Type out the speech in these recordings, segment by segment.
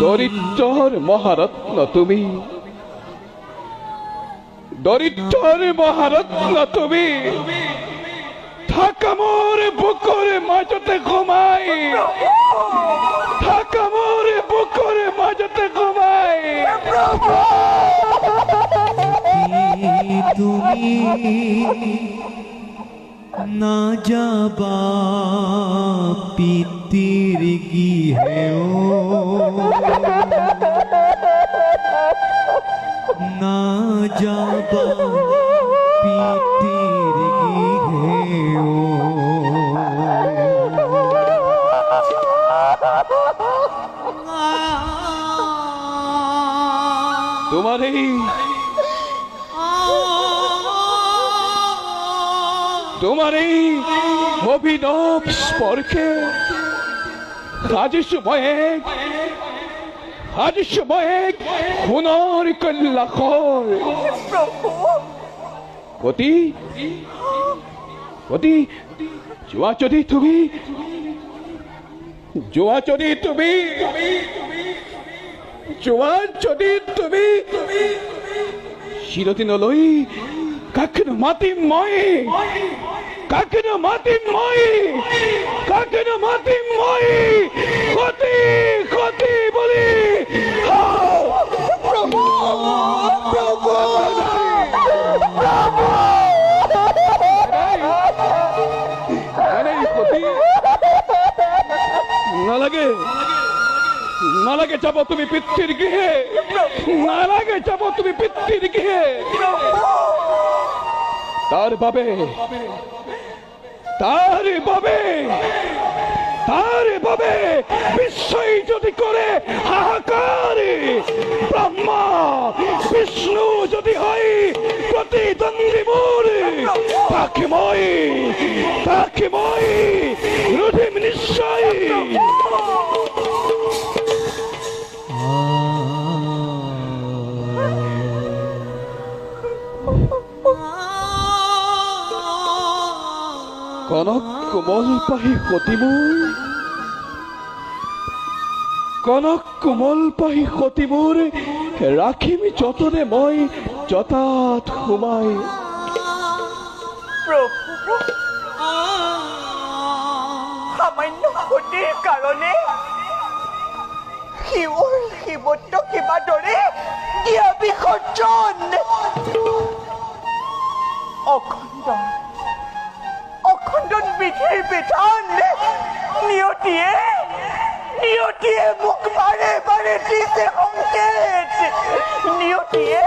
দরিদ্রর মহারত্ন তুমি, দরিদ্রর মহারত্ন তুমি, থাকা মোর বুকুর মাঝতে ঘুমাই, থাকা মোর বুকুর মাঝতে ঘুমাই। তুমি না যাবা পিতির গৃহেও, না যাবা পিতির গৃহেও। তোমার এই তোমার এই অভিনব স্পর্শে আজ সময়ে হুনর কল্লা খোল পতি পতি জুয়া যদি তুমি, জুয়া যদি তুমি, জুয়া যদি তুমি চিরদিনলৈ কাকেনো মাতিম মই, কাকেনো মাতিম মই, কাকেনো মাতিম মই, কতি কতি বলি। প্রভু প্রভু নালাগে নালাগে যাব তুমি পিতৃর গৃহে, নালাগে যাব তুমি পিতৃর গৃহে। তার বাবে তার বাবে তার বাবে বিস্ময় যদি করে হাহাকার, ব্রহ্মা বিষ্ণু যদি হয় প্রতিদ্বন্দ্বী মোর, তাকে মই রুধিম নিশ্চয়। কনক কোমল পাহি সতী মোৰ, কনক কোমল পাহি সতী মোৰ, ৰাখিম যতনে মই জতাত সোমাই। সামান্য সতীৰ কাৰণে শিৱৰ শিৱত্ব কিবা দৰে দিয়া বিসৰ্জন। অখণ্ডন অখণ্ডন বিধিৰ বিধান নিয়তিয়ে নিয়তিয়ে মোক বাৰে বাৰে দিছে সংকেত, নিয়তিয়ে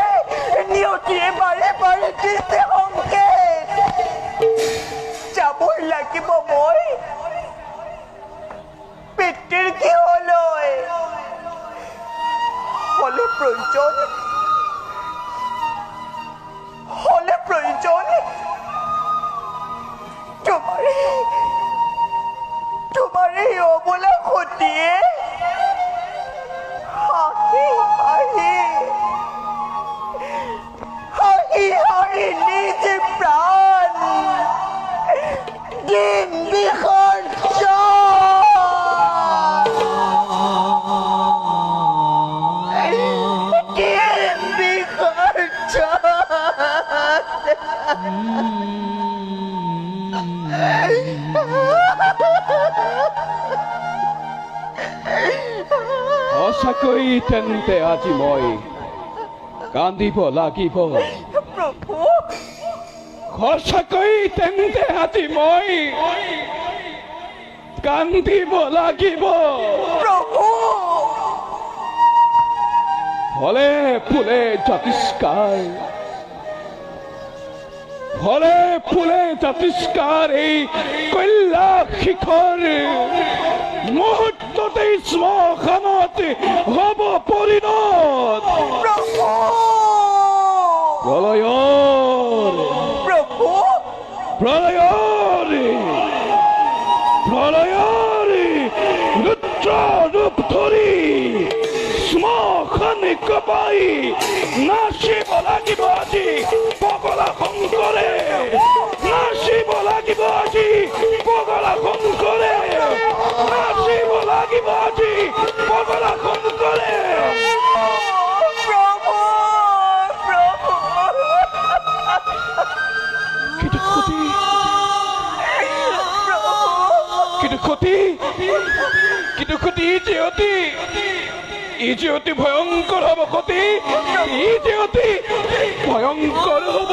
নিয়তিয়ে বাৰে বাৰে দিছে সংকেত। যাবই লাগিব মই পিতৃৰ গৃহলৈ, হলে প্ৰয়োজন তোমাৰে অবলা সতীয়ে হাঁহি হাঁহি হাঁহি হাঁহি নিজ প্ৰাণ দিন সঁচাকৈ তেন্তে আজি মই কান্দিব লাগিব। প্ৰভু সঁচাকৈ তেন্তে আজি মই কান্দিব লাগিব। প্ৰভু ফলে ফুলে জাতিষ্কাৰ, ফলে ফুলে জাতিষ্কাৰ এই কল্যা শিখৰ মুহূৰ্ততে শ্মশানত হব পৰিণত। প্ৰলয়ৰ প্ৰলয়ৰ প্ৰলয়ৰ ৰুদ্ৰ ৰূপ ধৰি শ্মশান কপাই নাচিব লাগিব আজি পগলা শংকৰে, নাচিব লাগিব আজি পগলা শংকৰে, নাচিব লাগিব আজি পগলা কিন্তু ক্ষতি ই যে অতি ভয়ঙ্কর হব ক্ষতি ই যে অতি ভয়ঙ্কর হব